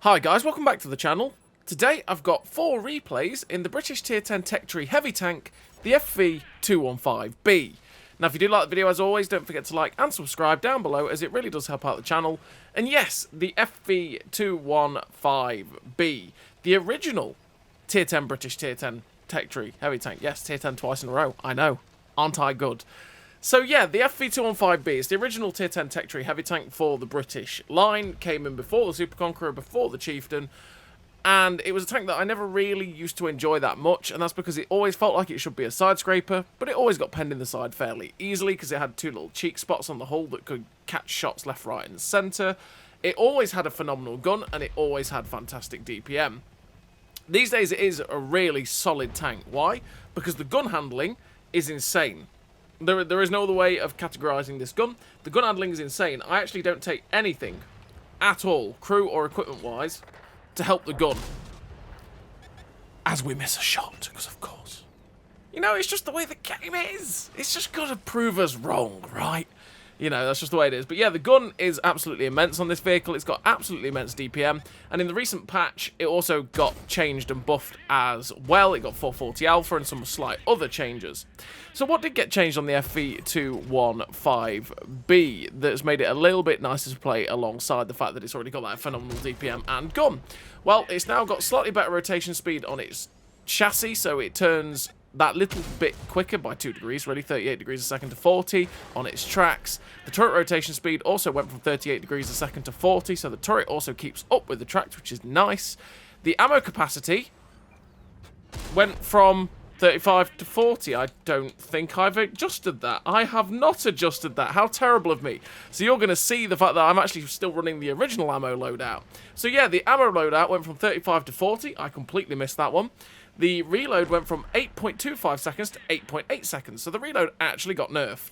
Hi guys, welcome back to the channel. Today I've got 4 replays in the British Tier 10 Tech Tree Heavy Tank, the FV215b. Now if you do like the video, as always, don't forget to like and subscribe down below, as it really does help out the channel. And yes, the FV215b, the original Tier 10 British Tier 10 Tech Tree Heavy Tank. Yes, Tier 10 twice in a row, I know. Aren't I good? So yeah, the FV215b is the original Tier 10 Tech Tree Heavy Tank for the British line. Came in before the Super Conqueror, before the Chieftain, and it was a tank that I never really used to enjoy that much, and that's because it always felt like it should be a side scraper, but it always got penned in the side fairly easily because it had 2 little cheek spots on the hull that could catch shots left, right and centre. It always had a phenomenal gun, and it always had fantastic DPM. These days it is a really solid tank. Why? Because the gun handling is insane. There is no other way of categorising this gun. The gun handling is insane. I actually don't take anything at all, crew or equipment-wise, to help the gun. As we miss a shot, because of course. You know, it's just the way the game is. It's just got to prove us wrong, right? You know, that's just the way it is. But yeah, the gun is absolutely immense on this vehicle. It's got absolutely immense DPM. And in the recent patch, it also got changed and buffed as well. It got 440 alpha and some slight other changes. So what did get changed on the FV215b that's made it a little bit nicer to play alongside the fact that it's already got that phenomenal DPM and gun? Well, it's now got slightly better rotation speed on its chassis, so it turns that little bit quicker by 2 degrees, really 38 degrees a second to 40 on its tracks. The turret rotation speed also went from 38 degrees a second to 40, so the turret also keeps up with the tracks, which is nice. The ammo capacity went from 35 to 40. I don't think I've adjusted that. I have not adjusted that. How terrible of me. So you're going to see the fact that I'm actually still running the original ammo loadout. So yeah, the ammo loadout went from 35 to 40. I completely missed that one. The reload went from 8.25 seconds to 8.8 seconds, so the reload actually got nerfed.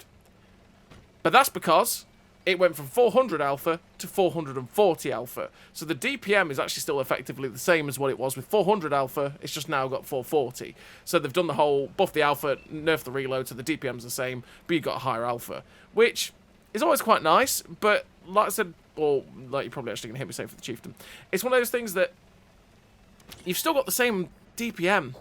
But that's because it went from 400 alpha to 440 alpha. So the DPM is actually still effectively the same as what it was with 400 alpha, it's just now got 440. So they've done the whole buff the alpha, nerf the reload, so the DPM's the same, but you got a higher alpha. Which is always quite nice, but like I said, or like you're probably actually going to hear me say for the Chieftain, it's one of those things that you've still got the same DPM,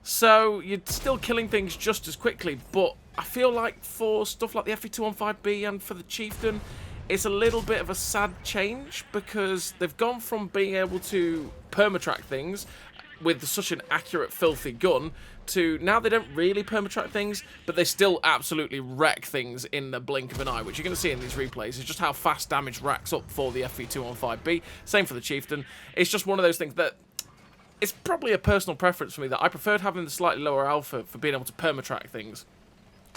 so you're still killing things just as quickly, but I feel like for stuff like the FV215b and for the Chieftain, it's a little bit of a sad change, because they've gone from being able to permatrack things with such an accurate, filthy gun, to now they don't really permatrack things, but they still absolutely wreck things in the blink of an eye, which you're going to see in these replays. It's just how fast damage racks up for the FV215b. Same for the Chieftain. It's just one of those things that it's probably a personal preference for me that I preferred having the slightly lower alpha for being able to permatrack things.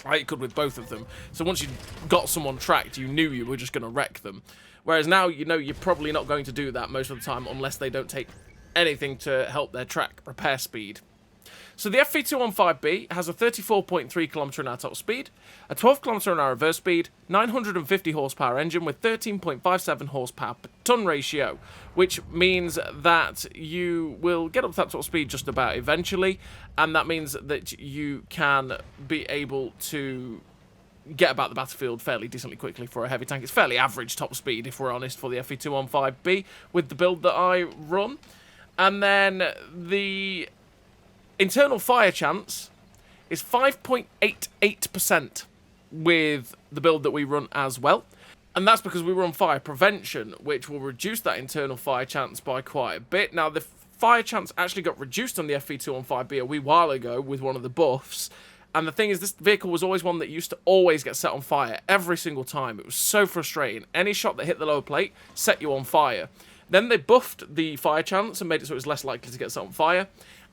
I could with both of them. So once you got someone tracked, you knew you were just going to wreck them. Whereas now, you know, you're probably not going to do that most of the time unless they don't take anything to help their track repair speed. So the FV215b has a 34.3 km/h top speed, a 12 km/h reverse speed, 950 horsepower engine with 13.57 horsepower per ton ratio, which means that you will get up to that top speed just about eventually, and that means that you can be able to get about the battlefield fairly decently quickly for a heavy tank. It's fairly average top speed, if we're honest, for the FV215b with the build that I run. And then the internal fire chance is 5.88% with the build that we run as well. And that's because we run fire prevention, which will reduce that internal fire chance by quite a bit. Now, the fire chance actually got reduced on the FV215b a wee while ago with one of the buffs. And the thing is, this vehicle was always one that used to always get set on fire every single time. It was so frustrating. Any shot that hit the lower plate set you on fire. Then they buffed the fire chance and made it so it was less likely to get set on fire.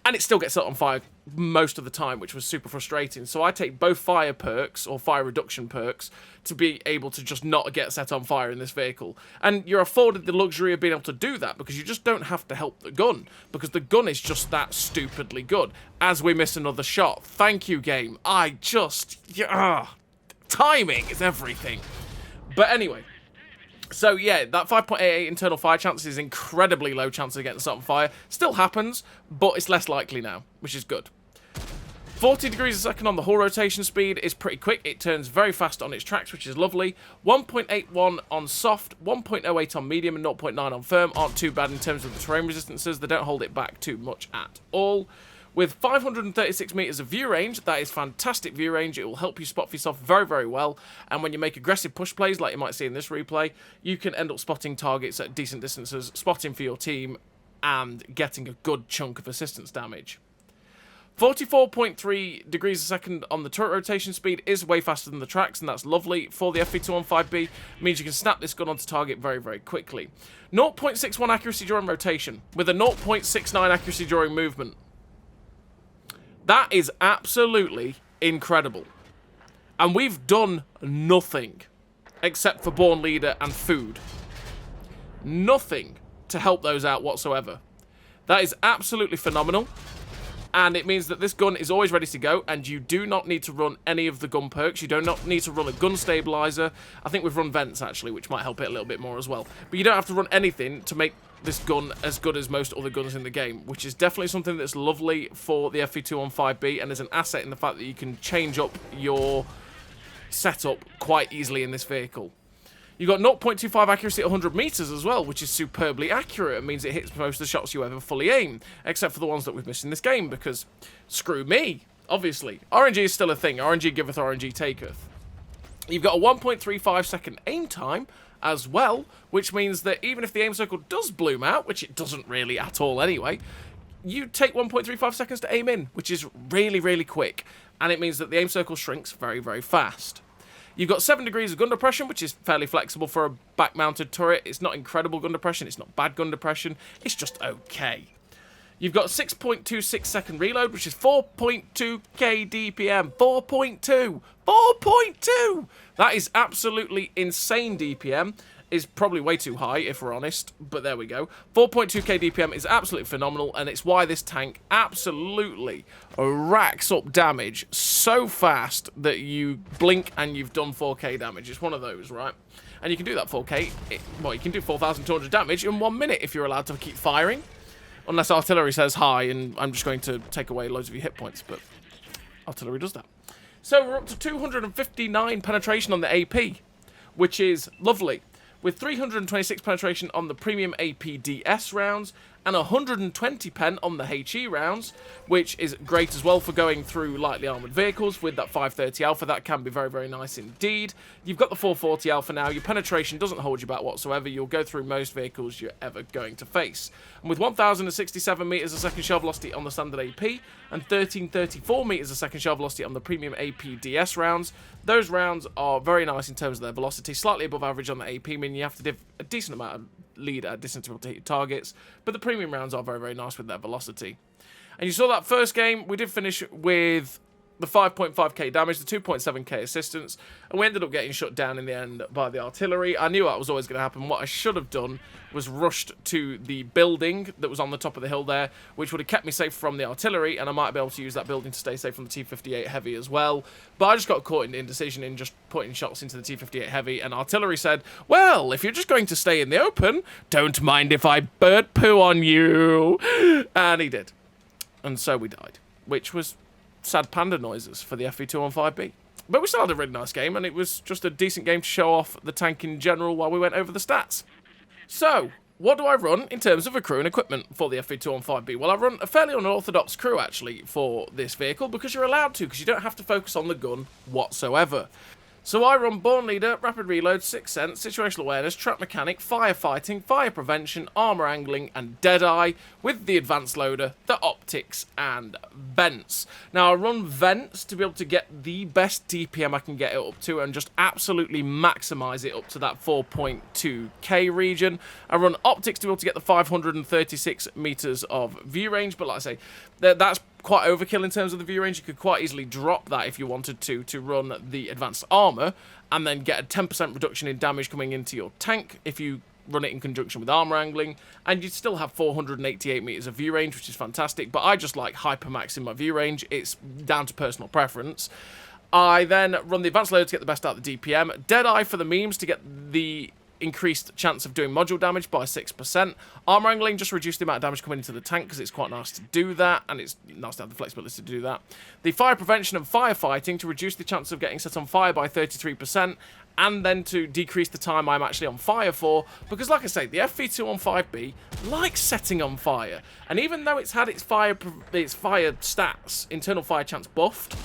And it still gets set on fire most of the time, which was super frustrating. So I take both fire perks, or fire reduction perks, to be able to just not get set on fire in this vehicle. And you're afforded the luxury of being able to do that, because you just don't have to help the gun, because the gun is just that stupidly good. As we miss another shot. Thank you, game. Timing is everything. But anyway. So yeah, that 5.88 internal fire chance is incredibly low chance of getting set on fire. Still happens, but it's less likely now, which is good. 40 degrees a second on the hull rotation speed is pretty quick. It turns very fast on its tracks, which is lovely. 1.81 on soft, 1.08 on medium, and 0.9 on firm aren't too bad in terms of the terrain resistances. They don't hold it back too much at all. With 536 meters of view range, that is fantastic view range. It will help you spot for yourself very, very well. And when you make aggressive push plays, like you might see in this replay, you can end up spotting targets at decent distances, spotting for your team, and getting a good chunk of assistance damage. 44.3 degrees a second on the turret rotation speed is way faster than the tracks, and that's lovely. For the FV215b, means you can snap this gun onto target very, very quickly. 0.61 accuracy during rotation, with a 0.69 accuracy during movement. That is absolutely incredible. And we've done nothing, except for Born Leader and food. Nothing to help those out whatsoever. That is absolutely phenomenal. And it means that this gun is always ready to go, and you do not need to run any of the gun perks. You do not need to run a gun stabilizer. I think we've run vents, actually, which might help it a little bit more as well. But you don't have to run anything to make this gun as good as most other guns in the game, which is definitely something that's lovely for the FV215b, and is an asset in the fact that you can change up your setup quite easily in this vehicle. You've got 0.25 accuracy at 100 meters as well, which is superbly accurate. It means it hits most of the shots you ever fully aim, except for the ones that we've missed in this game, because screw me, obviously. RNG is still a thing. RNG giveth, RNG taketh. You've got a 1.35 second aim time as well, which means that even if the aim circle does bloom out, which it doesn't really at all anyway, you take 1.35 seconds to aim in, which is really, really quick. And it means that the aim circle shrinks very, very fast. You've got 7 degrees of gun depression, which is fairly flexible for a back-mounted turret. It's not incredible gun depression, it's not bad gun depression, it's just okay. You've got 6.26 second reload, which is 4.2k DPM. 4.2! 4.2! That is absolutely insane DPM. Is probably way too high, if we're honest, but there we go. 4.2k DPM is absolutely phenomenal, and it's why this tank absolutely racks up damage so fast that you blink and you've done 4k damage. It's one of those, right? And you can do that 4k, well, you can do 4,200 damage in 1 minute if you're allowed to keep firing. Unless artillery says hi, and I'm just going to take away loads of your hit points, but artillery does that. So we're up to 259 penetration on the AP, which is lovely, with 326 penetration on the premium APDS rounds, and 120 pen on the HE rounds, which is great as well for going through lightly armoured vehicles. With that 530 alpha, that can be very, very nice indeed. You've got the 440 alpha now. Your penetration doesn't hold you back whatsoever. You'll go through most vehicles you're ever going to face. And with 1,067 meters a second shell velocity on the standard AP, and 1,334 meters a second shell velocity on the premium APDS rounds, those rounds are very nice in terms of their velocity, slightly above average on the AP, meaning you have to give a decent amount of lead at distance to hit targets, but the premium rounds are very, very nice with their velocity. And you saw that first game, we did finish with the 5.5k damage, the 2.7k assistance, and we ended up getting shut down in the end by the artillery. I knew that was always going to happen. What I should have done was rushed to the building that was on the top of the hill there, which would have kept me safe from the artillery, and I might be able to use that building to stay safe from the T-58 Heavy as well. But I just got caught in indecision in just putting shots into the T-58 Heavy, and artillery said, well, if you're just going to stay in the open, don't mind if I bird poo on you. And he did. And so we died, which was sad panda noises for the FV215b. But we still had a really nice game, and it was just a decent game to show off the tank in general while we went over the stats. So, what do I run in terms of a crew and equipment for the FV215b? Well, I run a fairly unorthodox crew, actually, for this vehicle, because you're allowed to, because you don't have to focus on the gun whatsoever. So I run Born Leader, Rapid Reload, Sixth Sense, Situational Awareness, Trap Mechanic, Firefighting, Fire Prevention, Armour Angling, and Deadeye, with the Advanced Loader, the Optics, and Vents. Now I run Vents to be able to get the best DPM I can get it up to, and just absolutely maximise it up to that 4.2k region. I run Optics to be able to get the 536 metres of view range, but like I say, that's quite overkill in terms of the view range. You could quite easily drop that if you wanted to run the advanced armor, and then get a 10% reduction in damage coming into your tank if you run it in conjunction with armor angling, and you'd still have 488 meters of view range, which is fantastic. But I just like hypermaxing my view range. It's down to personal preference. I then run the advanced loader to get the best out of the DPM, Deadeye for the memes to get the increased chance of doing module damage by 6%. Armor angling just reduced the amount of damage coming into the tank because it's quite nice to do that, and it's nice to have the flexibility to do that. The fire prevention and firefighting to reduce the chance of getting set on fire by 33%, and then to decrease the time I'm actually on fire for, because like I say, the FV215b likes setting on fire, and even though it's had its fire stats, internal fire chance buffed,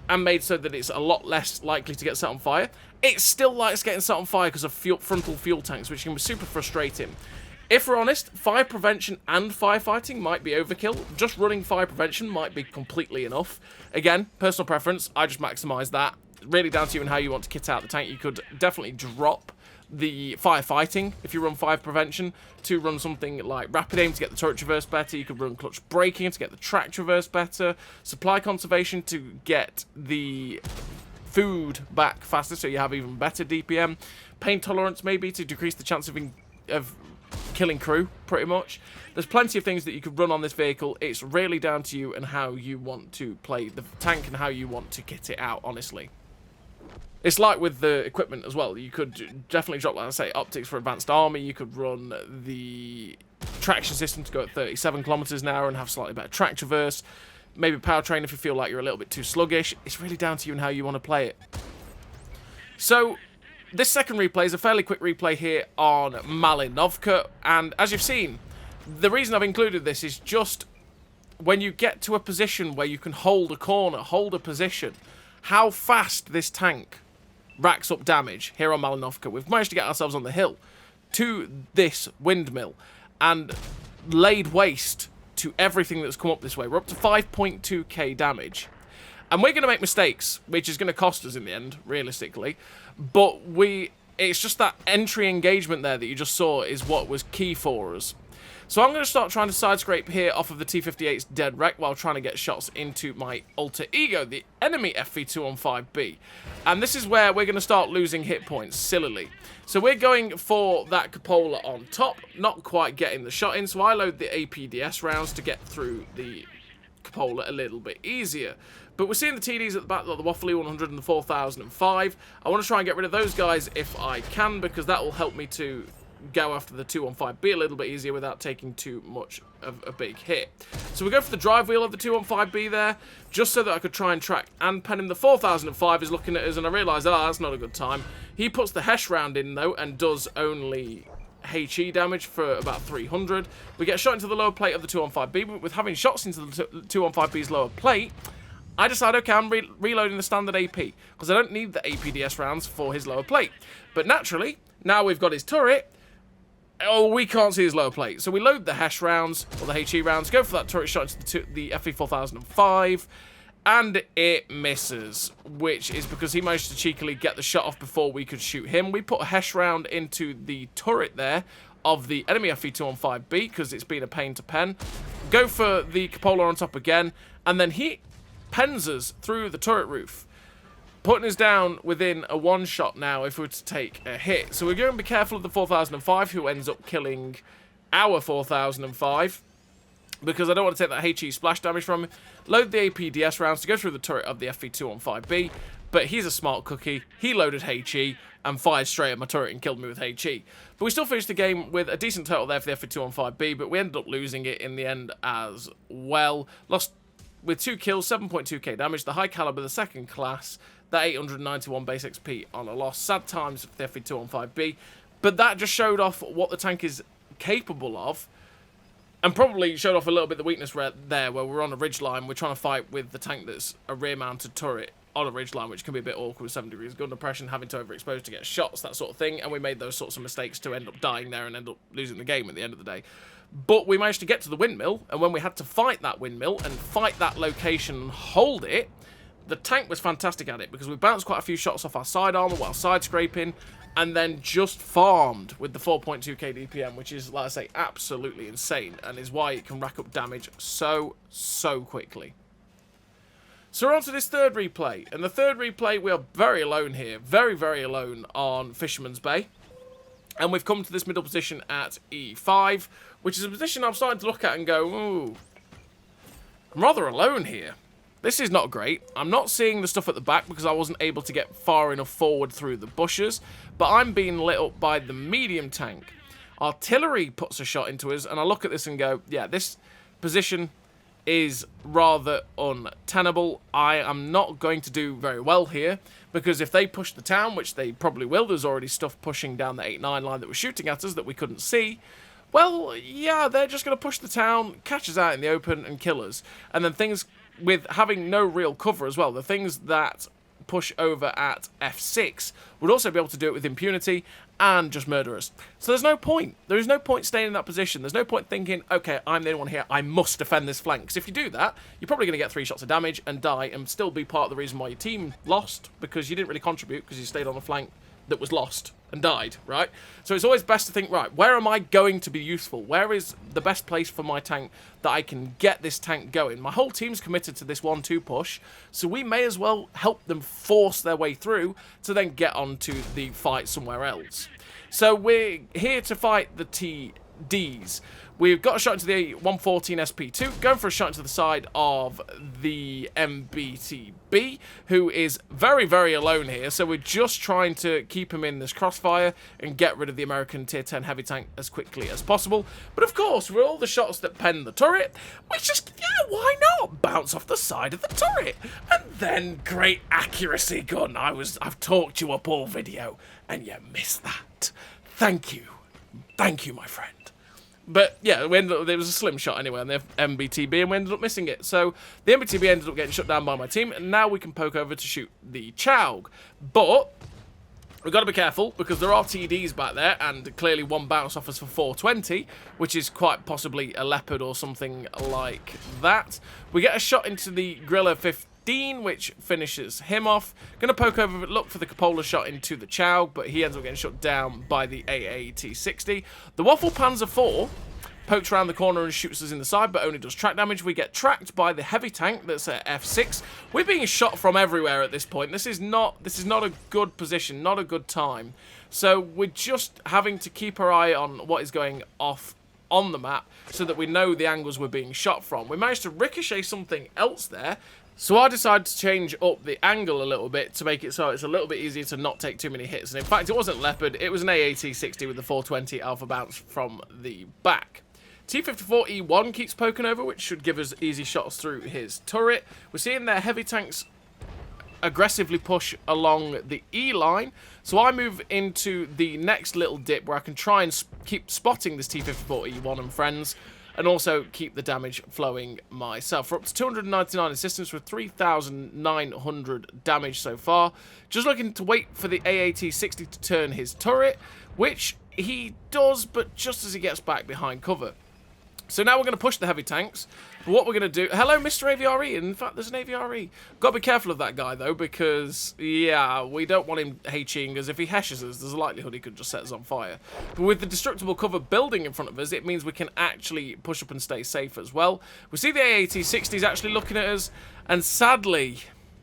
and made so that it's a lot less likely to get set on fire, it still likes getting set on fire because of frontal fuel tanks, which can be super frustrating. If we're honest, fire prevention and firefighting might be overkill. Just running fire prevention might be completely enough. Again, personal preference, I just maximise that. Really down to you and how you want to kit out the tank. You could definitely drop the firefighting if you run fire prevention to run something like rapid aim to get the turret traverse better. You could run clutch braking to get the track traverse better. Supply conservation to get the food back faster so you have even better DPM. Pain tolerance maybe to decrease the chance of killing crew, pretty much. There's plenty of things that you could run on this vehicle. It's really down to you and how you want to play the tank and how you want to kit it out, honestly. It's like with the equipment as well. You could definitely drop, like I say, optics for advanced armor. You could run the traction system to go at 37 kilometers an hour and have slightly better track traverse. Maybe powertrain if you feel like you're a little bit too sluggish. It's really down to you and how you want to play it. So this second replay is a fairly quick replay here on Malinovka, and as you've seen, the reason I've included this is just when you get to a position where you can hold a corner, hold a position, how fast this tank racks up damage here on Malinovka. We've managed to get ourselves on the hill to this windmill and laid waste to everything that's come up this way. We're up to 5.2k damage. And we're going to make mistakes, which is going to cost us in the end, realistically. But it's just that entry engagement there that you just saw is what was key for us. So I'm going to start trying to side scrape here off of the T-58's dead wreck while trying to get shots into my alter ego, the enemy FV215b. And this is where we're going to start losing hit points, sillily. So we're going for that cupola on top, not quite getting the shot in, so I load the APDS rounds to get through the cupola a little bit easier. But we're seeing the TDs at the back, like the Waffly 100 and the 4005. I want to try and get rid of those guys if I can, because that will help me to go after the 215B a little bit easier without taking too much of a big hit. So we go for the drive wheel of the 215B there, just so that I could try and track and pen him. The 4005 is looking at us, and I realise, that's not a good time. He puts the Hesh round in, though, and does only HE damage for about 300. We get shot into the lower plate of the 215B, but with having shots into the 215B's lower plate, I decide, okay, I'm reloading the standard AP, because I don't need the APDS rounds for his lower plate. But naturally, now we've got his turret, we can't see his lower plate. So we load the Hesh rounds, or the HE rounds, go for that turret shot into the FV4005, and it misses, which is because he managed to cheekily get the shot off before we could shoot him. We put a Hesh round into the turret there of the enemy FV215B, because it's been a pain to pen. Go for the cupola on top again, and then he pens us through the turret roof, putting us down within a one-shot now if we were to take a hit. So we're going to be careful of the 4005, who ends up killing our 4005, because I don't want to take that HE splash damage from him. Load the APDS rounds to go through the turret of the FV215B, but he's a smart cookie. He loaded HE and fired straight at my turret and killed me with HE. But we still finished the game with a decent total there for the FV215B, but we ended up losing it in the end as well. Lost with 2 kills, 7.2k damage, the high caliber, the second class, that 891 base XP on a loss. Sad times for the FV215B, but that just showed off what the tank is capable of, and probably showed off a little bit the weakness there, where we're on a ridgeline, we're trying to fight with the tank that's a rear-mounted turret on a ridgeline, which can be a bit awkward with 7 degrees gun depression, having to overexpose to get shots, that sort of thing, and we made those sorts of mistakes to end up dying there and end up losing the game at the end of the day. But we managed to get to the windmill, and when we had to fight that windmill and fight that location and hold it, the tank was fantastic at it, because we bounced quite a few shots off our side armor while side scraping, and then just farmed with the 4.2k DPM, which is, like I say, absolutely insane, and is why it can rack up damage so quickly. So we're on to this third replay, and the third replay, we are very alone here, very alone on Fisherman's Bay. And we've come to this middle position at E5, which is a position I'm starting to look at and go, ooh, I'm rather alone here. This is not great. I'm not seeing the stuff at the back because I wasn't able to get far enough forward through the bushes, but I'm being lit up by the medium tank. Artillery puts a shot into us, and I look at this and go, yeah, this position is rather untenable. I am not going to do very well here, because if they push the town, which they probably will, there's already stuff pushing down the 8-9 line that was shooting at us that we couldn't see. Well, yeah, they're just going to push the town, catch us out in the open, and kill us. And then things with having no real cover as well, the things that push over at F6 would also be able to do it with impunity and just murder us. So there's no point. There is no point staying in that position. There's no point thinking, okay, I'm the only one here, I must defend this flank. Because if you do that, you're probably going to get 3 shots of damage and die and still be part of the reason why your team lost, because you didn't really contribute because you stayed on a flank that was lost and died, right? So it's always best to think, right, where am I going to be useful? Where is the best place for my tank that I can get this tank going? My whole team's committed to this 1-2 push, so we may as well help them force their way through to then get on to the fight somewhere else. So we're here to fight the TDs. We've got a shot into the 114 SP2, going for a shot into the side of the MBTB, who is very, very alone here. So we're just trying to keep him in this crossfire and get rid of the American Tier 10 heavy tank as quickly as possible. But of course, with all the shots that pen the turret, we just, yeah, why not bounce off the side of the turret? And then great accuracy gun. I've talked you up all video, and you missed that. Thank you. Thank you, my friend. But yeah, there was a slim shot anyway on the MBTB, and we ended up missing it. So the MBTB ended up getting shut down by my team, and now we can poke over to shoot the Chaug. But we've got to be careful, because there are TDs back there, and clearly one bounce off us for 420, which is quite possibly a Leopard or something like that. We get a shot into the Grilla 15, which finishes him off. Gonna poke over, look for the Cupola shot into the Chaug, but he ends up getting shot down by the AAT-60. The Waffle Panzer IV pokes around the corner and shoots us in the side, but only does track damage. We get tracked by the heavy tank that's at F6. We're being shot from everywhere at this point. This is not a good position, not a good time. So we're just having to keep our eye on what is going off on the map so that we know the angles we're being shot from. We managed to ricochet something else there, so I decided to change up the angle a little bit to make it so it's a little bit easier to not take too many hits. And in fact, it wasn't Leopard, it was an AAT-60 with the 420 alpha bounce from the back. T-54E1 keeps poking over, which should give us easy shots through his turret. We're seeing their heavy tanks aggressively push along the E line, so I move into the next little dip where I can try and keep spotting this T-54E1 and friends, and also keep the damage flowing myself. We're up to 299 assistance with 3,900 damage so far. Just looking to wait for the AAT-60 to turn his turret, which he does, but just as he gets back behind cover. So now we're going to push the heavy tanks. But what we're going to do... Hello, Mr. AVRE. In fact, there's an AVRE. Got to be careful of that guy, though, because, yeah, we don't want him HEing us. If he heshes us, there's a likelihood he could just set us on fire. But with the destructible cover building in front of us, it means we can actually push up and stay safe as well. We see the AAT-60 is actually looking at us, and sadly,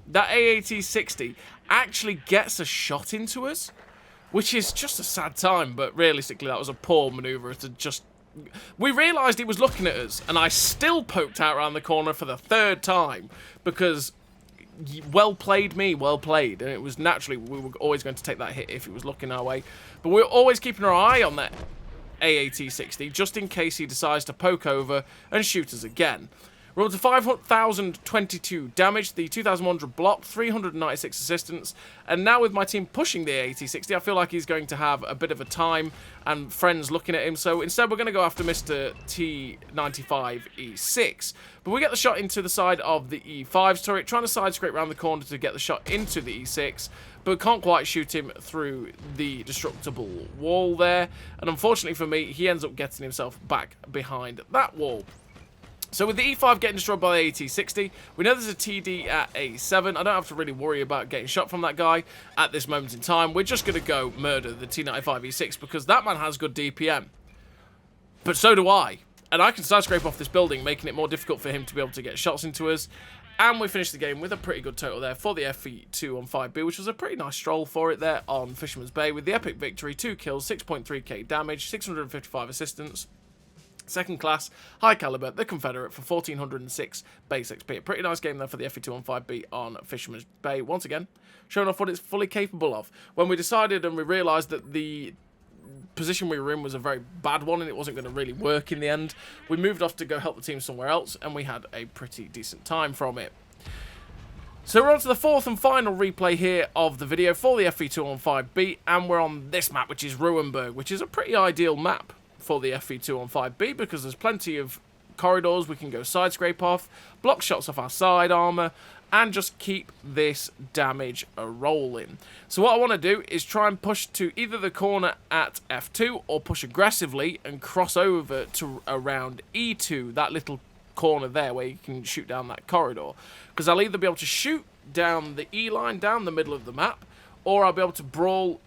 that AAT-60 actually gets a shot into us, which is just a sad time, but realistically, that was a poor maneuver to just... We realised he was looking at us, and I still poked out around the corner for the 3rd time, because well played me, well played, and it was naturally, we were always going to take that hit if he was looking our way, but we're always keeping our eye on that AAT-60, just in case he decides to poke over and shoot us again. We're up to 5,022 damage, the 2,100 blocked, 396 assistance, and now with my team pushing the AAT-60, I feel like he's going to have a bit of a time and friends looking at him, so instead we're going to go after Mr. T95E6. But we get the shot into the side of the E5's turret, trying to side scrape around the corner to get the shot into the E6, but can't quite shoot him through the destructible wall there, and unfortunately for me, he ends up getting himself back behind that wall. So with the E5 getting destroyed by the AT-60, we know there's a TD at A7. I don't have to really worry about getting shot from that guy at this moment in time. We're just going to go murder the T95E6 because that man has good DPM. But so do I. And I can side scrape off this building, making it more difficult for him to be able to get shots into us. And we finished the game with a pretty good total there for the FV215b, which was a pretty nice stroll for it there on Fisherman's Bay with the epic victory, 2 kills, 6.3k damage, 655 assistance. Second class, high caliber, the Confederate for 1406 base XP. A pretty nice game there for the FV215b on Fisherman's Bay. Once again, showing off what it's fully capable of. When we decided and we realised that the position we were in was a very bad one and it wasn't going to really work in the end, we moved off to go help the team somewhere else, and we had a pretty decent time from it. So we're on to the fourth and final replay here of the video for the FV215b, and we're on this map, which is Ruinberg, which is a pretty ideal map for the FV215b because there's plenty of corridors we can go side scrape off, block shots off our side armour, and just keep this damage a-rolling. So what I want to do is try and push to either the corner at F2 or push aggressively and cross over to around E2, that little corner there where you can shoot down that corridor. Because I'll either be able to shoot down the E line, down the middle of the map, or I'll be able to brawl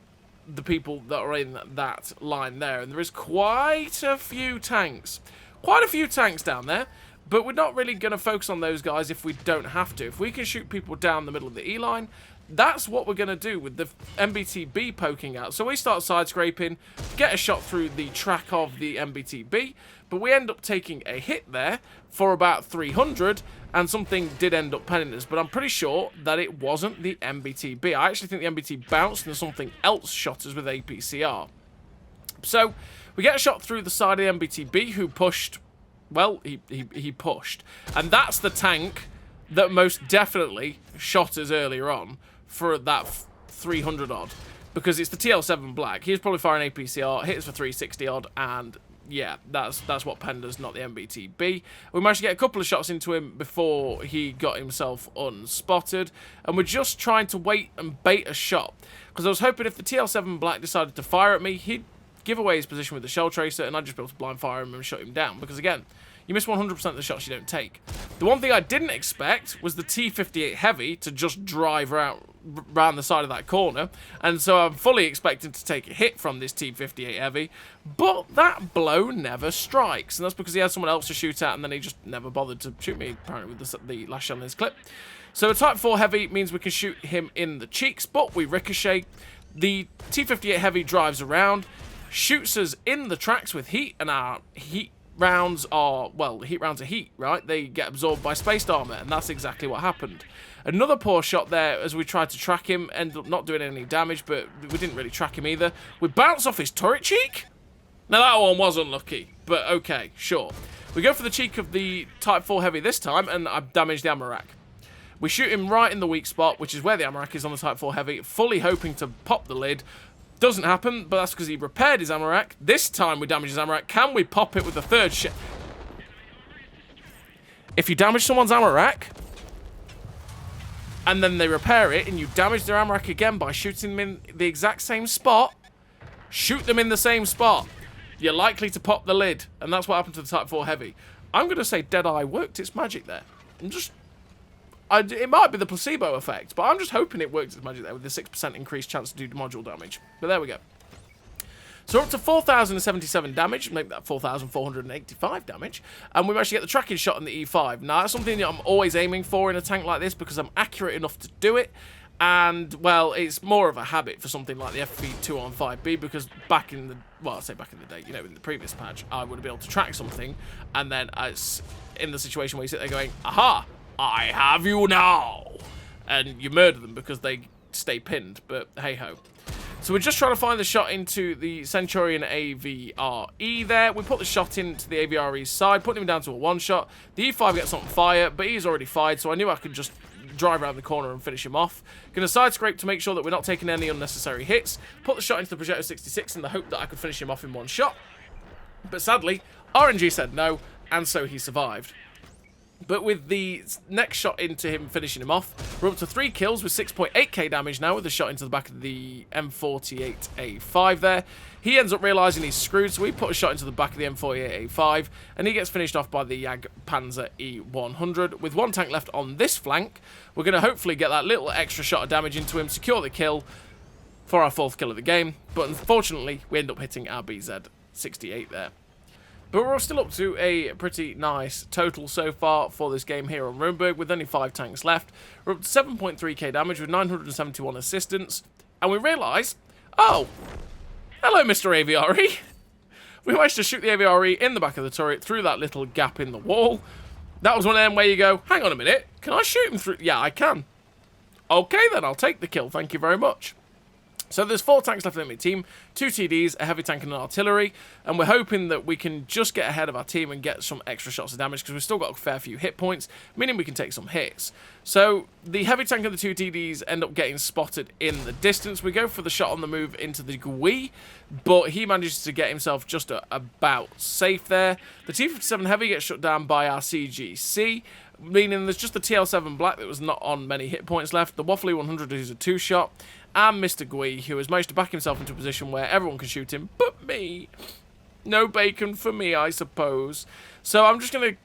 the people that are in that line there. And there is quite a few tanks. Quite a few tanks down there. But we're not really going to focus on those guys if we don't have to. If we can shoot people down the middle of the E line, that's what we're going to do with the MBTB poking out. So we start side scraping, get a shot through the track of the MBTB, but we end up taking a hit there for about 300, and something did end up penning us, but I'm pretty sure that it wasn't the MBTB. I actually think the MBT bounced and something else shot us with APCR. So we get a shot through the side of the MBTB, who pushed. Well, he pushed. And that's the tank that most definitely shot us earlier on for that 300 odd. Because it's the TL7 Black. He was probably firing APCR, hit us for 360 odd, and yeah, that's what penned us, not the MBTB. We managed to get a couple of shots into him before he got himself unspotted. And we're just trying to wait and bait a shot. Because I was hoping if the TL7 Black decided to fire at me, he'd give away his position with the shell tracer, and I'd just be able to blind fire him and shut him down. Because again, you miss 100% of the shots you don't take. The one thing I didn't expect was the T58 Heavy to just drive around the side of that corner, and so I'm fully expecting to take a hit from this T58 Heavy, but that blow never strikes, and that's because he had someone else to shoot at, and then he just never bothered to shoot me, apparently, with the last shell in his clip. So a Type 4 Heavy means we can shoot him in the cheeks, but we ricochet. The T58 Heavy drives around, shoots us in the tracks with heat, and our heat rounds are, well, heat rounds are heat, right? They get absorbed by spaced armor, and that's exactly what happened. Another poor shot there as we tried to track him, ended up not doing any damage, but we didn't really track him either. We bounced off his turret cheek? Now that one was unlucky, but okay, sure. We go for the cheek of the Type 4 Heavy this time, and I've damaged the ammo rack. We shoot him right in the weak spot, which is where the ammo rack is on the Type 4 Heavy, fully hoping to pop the lid. Doesn't happen, but that's because he repaired his ammo rack. This time we damage his ammo rack. Can we pop it with the third shot? If you damage someone's ammo rack, and then they repair it, and you damage their ammo rack again by shooting them in the exact same spot, shoot them in the same spot. You're likely to pop the lid, and that's what happened to the Type 4 Heavy. I'm going to say Deadeye worked its magic there. It might be the placebo effect, but I'm just hoping it worked its magic there with the 6% increased chance to do module damage. But there we go. So we're up to 4,077 damage, make that 4,485 damage, and we managed to get the tracking shot on the E5. Now, that's something that I'm always aiming for in a tank like this because I'm accurate enough to do it, and, well, it's more of a habit for something like the FV215b because back in the, well, I say back in the day, you know, in the previous patch, I would have been able to track something, and then it's in the situation where you sit there going, aha! I have you now! And you murder them because they stay pinned, but hey-ho. So we're just trying to find the shot into the Centurion AVRE there. We put the shot into the AVRE's side, putting him down to a one-shot. The E5 gets on fire, but he's already fired, so I knew I could just drive around the corner and finish him off. Gonna side scrape to make sure that we're not taking any unnecessary hits. Put the shot into the Projecto 66 in the hope that I could finish him off in one shot. But sadly, RNG said no, and so he survived. But with the next shot into him finishing him off, we're up to 3 kills with 6.8k damage now with the shot into the back of the M48A5 there. He ends up realising he's screwed, so we put a shot into the back of the M48A5, and he gets finished off by the Jagdpanzer E100. With one tank left on this flank, we're going to hopefully get that little extra shot of damage into him, secure the kill for our 4th kill of the game. But unfortunately, we end up hitting our BZ68 there. But we're still up to a pretty nice total so far for this game here on Ruinberg, with only 5 tanks left. We're up to 7.3k damage with 971 assistance. And we realise, oh, hello Mr. AVRE. We managed to shoot the AVRE in the back of the turret through that little gap in the wall. That was one of them where you go, hang on a minute, can I shoot him through? Yeah, I can. Okay then, I'll take the kill, thank you very much. So there's 4 tanks left in my team, 2 TDs, a heavy tank and an artillery, and we're hoping that we can just get ahead of our team and get some extra shots of damage because we've still got a fair few hit points, meaning we can take some hits. So the heavy tank and the 2 TDs end up getting spotted in the distance. We go for the shot on the move into the GUI, but he manages to get himself just about safe there. The T-57 heavy gets shut down by our CGC, meaning there's just the TL7 black that was not on many hit points left, the Waffly 100 who's a 2-shot, and Mr. Gui, who has managed to back himself into a position where everyone can shoot him, but me. No bacon for me, I suppose. So I'm just going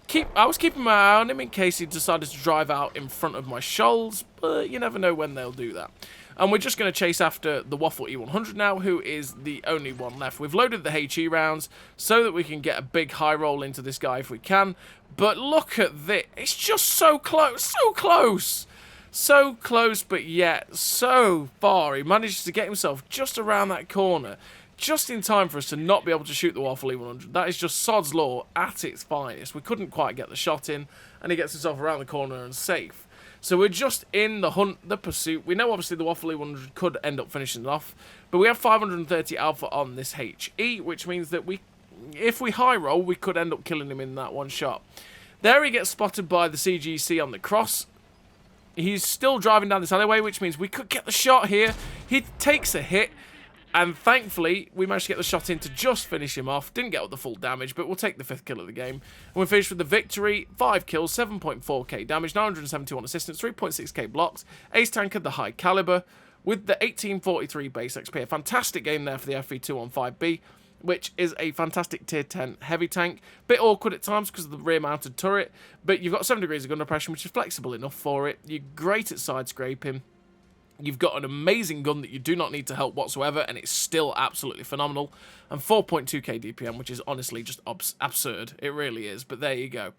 to I was keeping my eye on him in case he decided to drive out in front of my shoals, but you never know when they'll do that. And we're just going to chase after the Waffle E100 now, who is the only one left. We've loaded the HE rounds so that we can get a big high roll into this guy if we can. But look at this. It's just so close, so close. So close, but yet so far. He manages to get himself just around that corner, just in time for us to not be able to shoot the Waffle E100. That is just sod's law at its finest. We couldn't quite get the shot in, and he gets himself around the corner and safe. So we're just in the hunt, the pursuit. We know obviously the Waffle E100 could end up finishing it off, but we have 530 alpha on this HE, which means that if we high roll, we could end up killing him in that one shot. There he gets spotted by the CGC on the cross. He's still driving down this alleyway, which means we could get the shot here. He takes a hit, and thankfully, we managed to get the shot in to just finish him off. Didn't get the full damage, but we'll take the 5th kill of the game. And we're finished with the victory. 5 kills, 7.4k damage, 971 assistance, 3.6k blocks. Ace tanker, the high caliber, with the 1843 base XP. A fantastic game there for the FV215b, which is a fantastic tier 10 heavy tank. Bit awkward at times because of the rear mounted turret, but you've got 7 degrees of gun depression, which is flexible enough for it. You're great at side scraping. You've got an amazing gun that you do not need to help whatsoever, and it's still absolutely phenomenal. And 4.2k DPM, which is honestly just absurd. It really is, but there you go.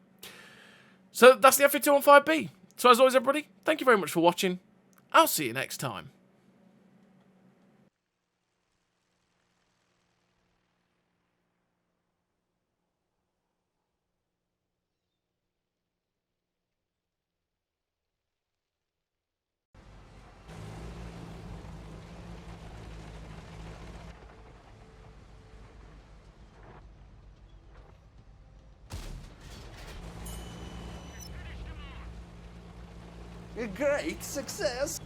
So that's the FV215b. So as always, everybody, thank you very much for watching. I'll see you next time. A great success!